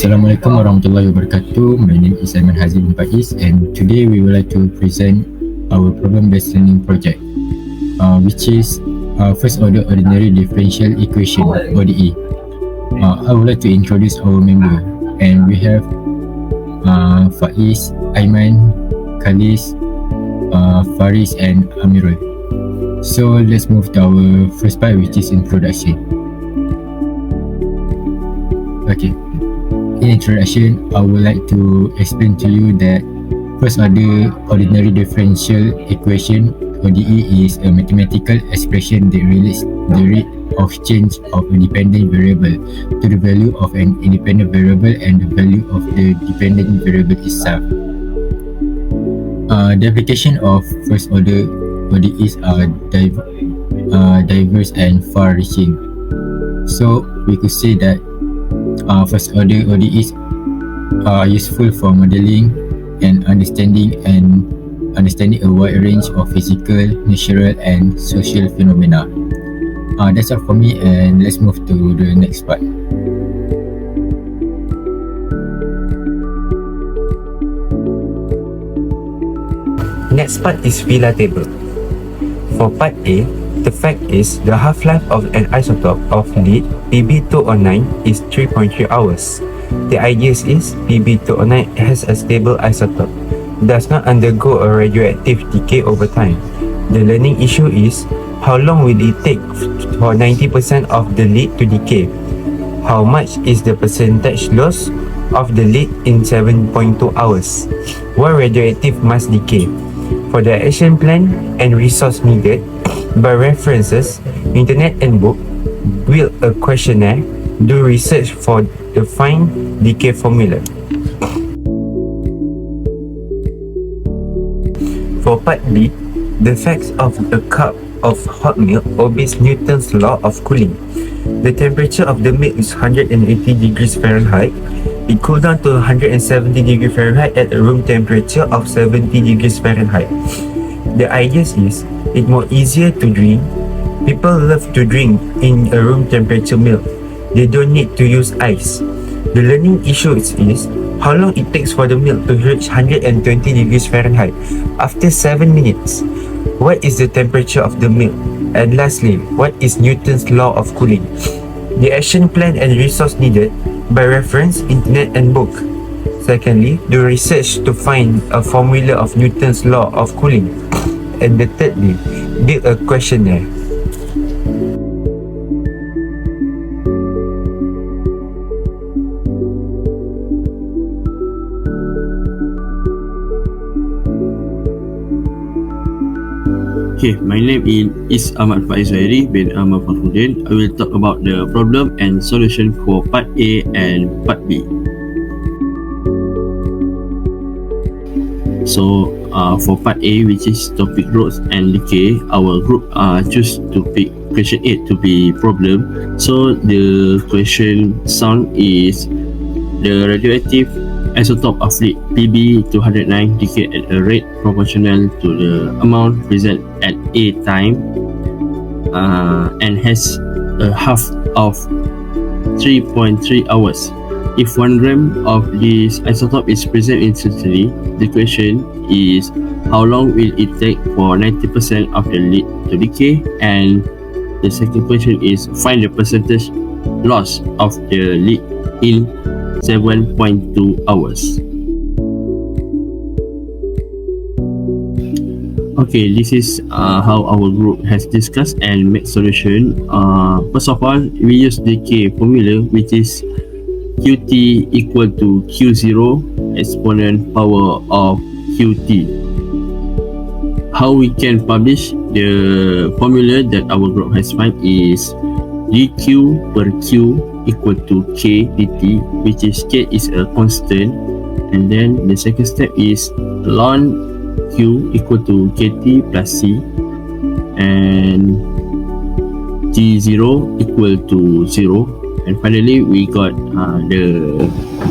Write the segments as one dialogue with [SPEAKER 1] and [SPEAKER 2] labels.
[SPEAKER 1] Assalamualaikum warahmatullahi wabarakatuh. My name is Aiman Hazim Faiz, and today we would like to present our problem-based learning project, which is first order ordinary differential equation (ODE). I would like to introduce our member, and we have Faiz, Aiman, Khalis, Faris, and Amirul. So let's move to our first part, which is introduction. Okay. In introduction, I would like to explain to you that first order ordinary differential equation (ODE) is a mathematical expression that relates the rate of change of a dependent variable to the value of an independent variable and the value of the dependent variable itself. The application of first order ODEs are diverse and far-reaching. So we could say that first order ODEs are useful for modeling and understanding a wide range of physical, natural, and social phenomena. That's all for me, and let's move to the next part.
[SPEAKER 2] Next part is Vila table. For part A, the fact is the half-life of an isotope of lead Pb209 is 3.3 hours. The idea is Pb209 has a stable isotope, does not undergo a radioactive decay over time. The learning issue is how long will it take for 90% of the lead to decay? How much is the percentage loss of the lead in 7.2 hours? What radioactive must decay? For the action plan and resource needed, by references, internet and book, build a questionnaire, do research for the fine decay formula. For part B, the effects of a cup of hot milk obeys Newton's law of cooling. The temperature of the milk is 180 degrees Fahrenheit. It cools down to 170 degrees Fahrenheit at a room temperature of 70 degrees Fahrenheit. The idea is it's more easier to drink. People love to drink in a room temperature milk. They don't need to use ice. The learning issue is how long it takes for the milk to reach 120 degrees Fahrenheit after 7 minutes. What is the temperature of the milk? And lastly, what is Newton's law of cooling? The action plan and resource needed, by reference, internet and book. Secondly, do research to find a formula of Newton's law of cooling. And the thirdly, build a questionnaire.
[SPEAKER 3] Okay, my name is Ahmad Faiz Zairi bin Ahmad Fakhruddin. I will talk about the problem and solution for part A and part B. So, for part A, which is topic growth and decay, our group choose to pick question 8 to be problem. So, the question sound is the radioactive isotope of lead Pb209 decay at a rate proportional to the amount present at A time and has a half of 3.3 hours. If 1 gram of this isotope is present instantly, the question is how long will it take for 90% of the lead to decay, and the second question is find the percentage loss of the lead in 7.2 hours. Okay, this is how our group has discussed and made solution. First of all, we use decay formula, which is Qt equal to Q0 exponent power of Qt. How we can publish the formula that our group has found is dq per q equal to k dt, which is k is a constant, and then the second step is ln q equal to kt plus c, and t0 equal to 0, and finally we got the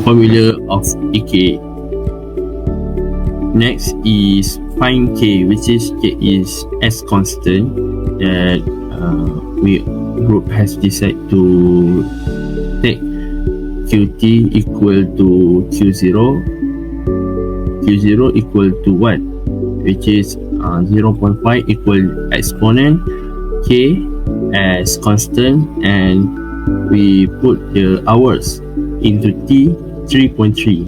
[SPEAKER 3] formula of decay. Next is find k, which is k is s constant that we group has decided to take qt equal to q0 equal to what, which is 0.5 equal exponent, k as constant, and we put the hours into t 3.3.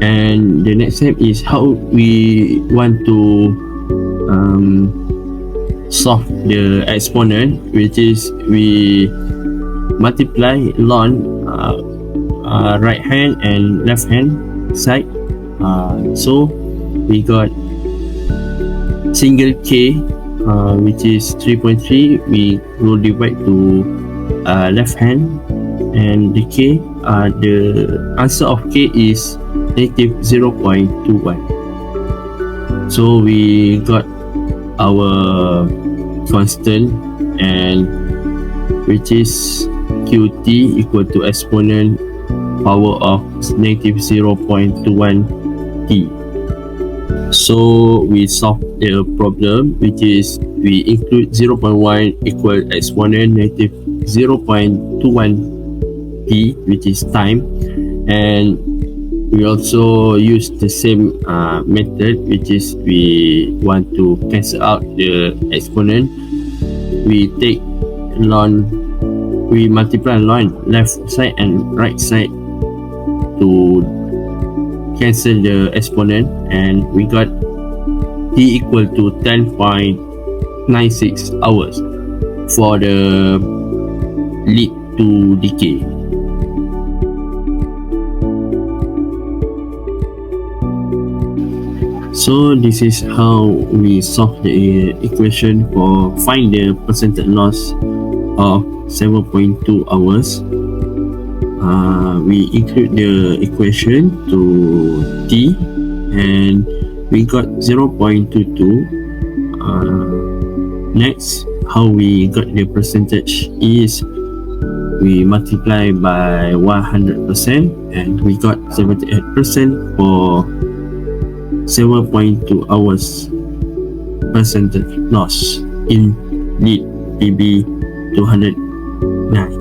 [SPEAKER 3] And the next step is how we want to solve the exponent, which is we multiply ln right hand and left hand side. So we got single k, which is 3.3. We will divide to left hand, and the k, the answer of k is negative 0.21. So we got our constant, and which is qt equal to exponent power of negative 0.21 t. So we solve the problem, which is we include 0.1 equal exponent negative 0.21 t, which is time, and we also use the same method, which is we want to cancel out the exponent. We take ln, we multiply ln left side and right side to cancel the exponent, and we got t equal to 10.96 hours for the lead to decay. So this is how we solve the equation for find the percentage loss of 7.2 hours. We include the equation to t, and we got 0.22. Next, how we got the percentage is we multiply by 100%, and we got 78% for 7.2 hours percentage loss in lead PB 209.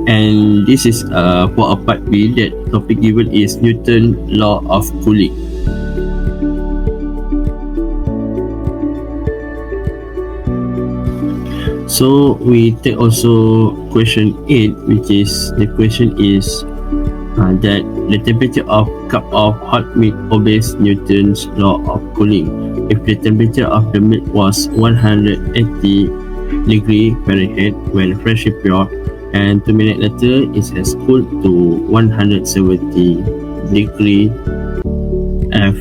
[SPEAKER 3] And this is for a part B. That topic given is Newton law of cooling. So we take also question 8, which is the question is that the temperature of cup of hot milk obeys Newton's law of cooling. If the temperature of the milk was 180 degree Fahrenheit when freshly pure, and 2 minutes later it has cooled to 170 degree F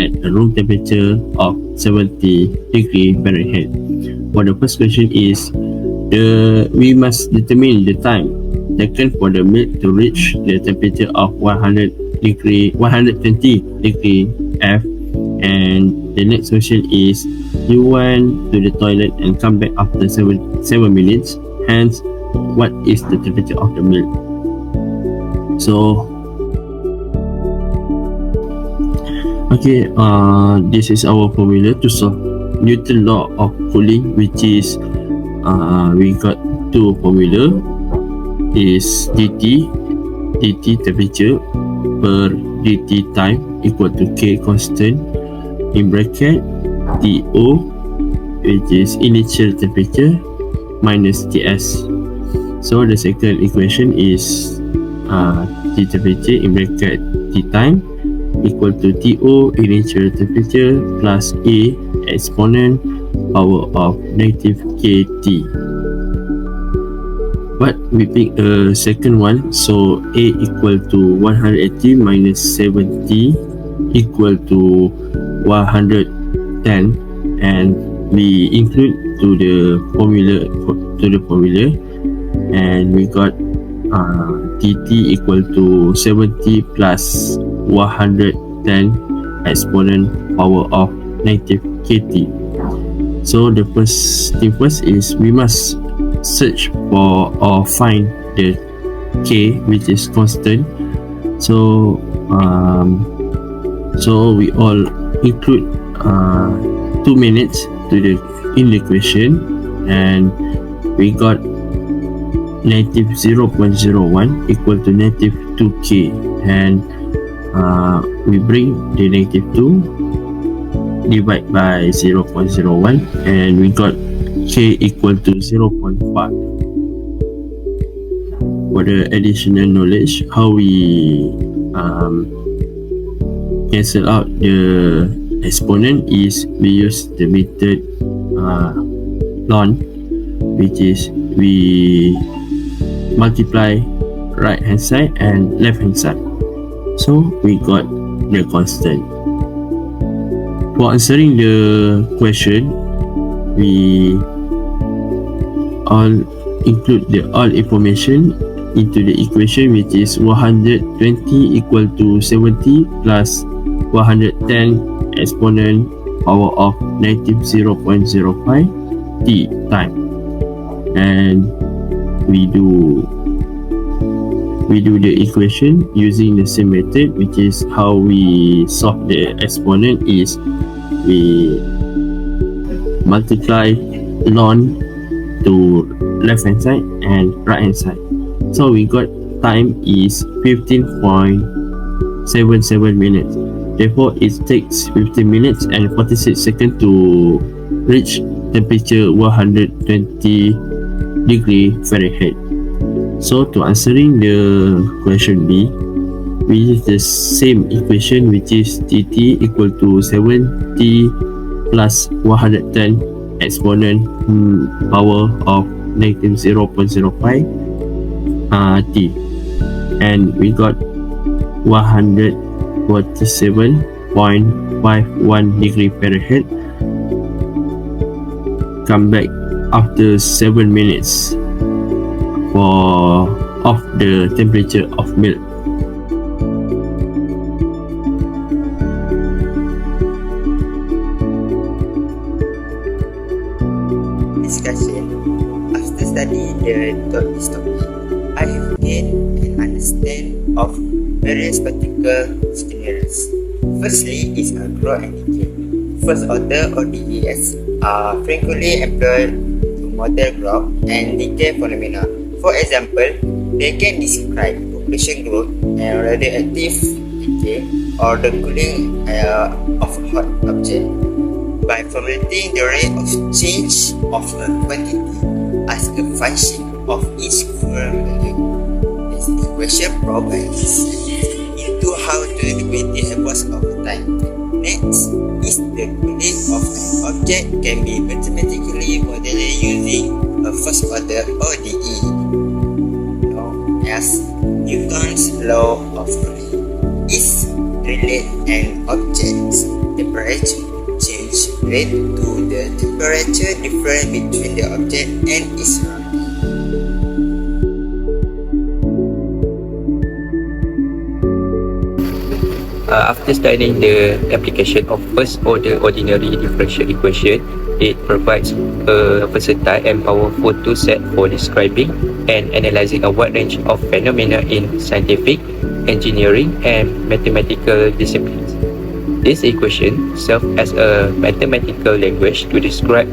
[SPEAKER 3] at a room temperature of 70 degree Fahrenheit. For the first question is we must determine the time taken for the milk to reach the temperature of 120 degree F, and the next question is you went to the toilet and come back after 7 minutes, hence what is the temperature of the milk? So okay, this is our formula to solve Newton law of cooling, which is we got two formula, is dt temperature per dt time equal to k constant in bracket TO, which is initial temperature, minus TS. So the second equation is T temperature in bracket T time equal to TO initial temperature plus A exponent power of negative KT. But we pick a second one, so A equal to 180 minus 70 equal to 110, and we include to the formula, and we got TT equal to 70 plus 110 exponent power of negative KT. So the first thing first is we must search for or find the K, which is constant. So we all include 2 2 minutes in the question, and we got negative 0.01 equal to negative 2k, and we bring the negative 2 divide by 0.01, and we got k equal to 0.5. For the additional knowledge, how we cancel out the exponent is we use the method ln, which is we multiply right hand side and left hand side, so we got the constant. For answering the question, we all include the all information into the equation, which is 120 equal to 70 plus 110 exponent power of negative 0.05 t time, and we do the equation using the same method, which is how we solve the exponent is we multiply ln to left hand side and right hand side. So we got time is 15.77 minutes. Therefore, it takes 15 minutes and 46 seconds to reach temperature 120 degree Fahrenheit. So to answering the question B, we use the same equation, which is tt equal to 70 plus 110 exponent power of negative 0.05 t, and we got 147.51 degree Fahrenheit. Come back after 7 minutes of the temperature of milk.
[SPEAKER 4] Discussion. After studying this topic, I have gained an understanding of various particular scenarios. Firstly is a grow and decay. First order or DES are frequently employed to model growth and decay phenomena. For example, they can describe population growth and radioactive decay or the cooling of a hot object. By formulating the rate of change of a quantity as a function of its current value, this equation provides into how to evaluate the happens over time. Next is the cooling of an object can be mathematically modeled using a first order ODE, known as Newton's law of cooling. Is relate an object's temperature change rate to the temperature difference between the object and its surrounding.
[SPEAKER 5] After studying the application of first order ordinary differential equation, it provides a versatile and powerful tool set for describing and analyzing a wide range of phenomena in scientific, engineering, and mathematical disciplines. This equation serves as a mathematical language to describe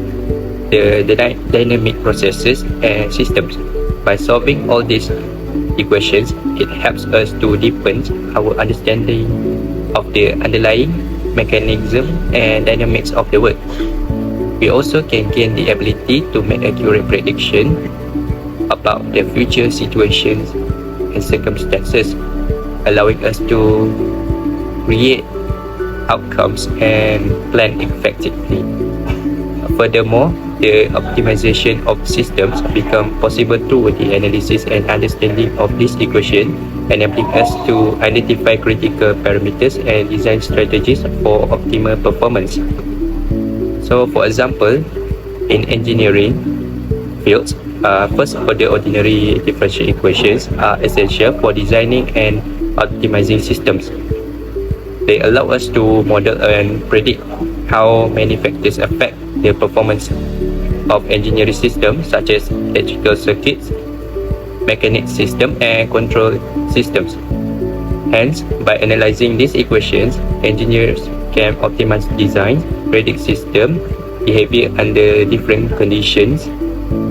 [SPEAKER 5] the dynamic processes and systems. By solving all these equations, it helps us to deepen our understanding of the underlying mechanism and dynamics of the world. We also can gain the ability to make accurate prediction about the future situations and circumstances, allowing us to create outcomes and plan effectively. Furthermore, the optimization of systems become possible through the analysis and understanding of this equation, enabling us to identify critical parameters and design strategies for optimal performance. So, for example, in engineering fields, first order ordinary differential equations are essential for designing and optimizing systems. They allow us to model and predict how many factors affect the performance of engineering systems such as electrical circuits, mechanical systems, and control systems. Hence, by analyzing these equations, engineers can optimize designs, predict system behavior under different conditions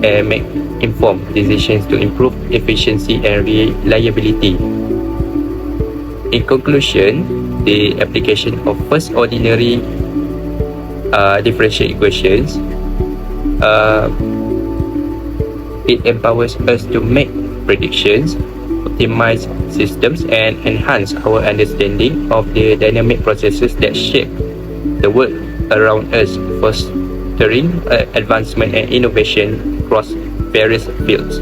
[SPEAKER 5] and make informed decisions to improve efficiency and reliability. In conclusion, the application of first ordinary differential equations it empowers us to make predictions, optimize systems, and enhance our understanding of the dynamic processes that shape the world around us, fostering advancement and innovation across various fields.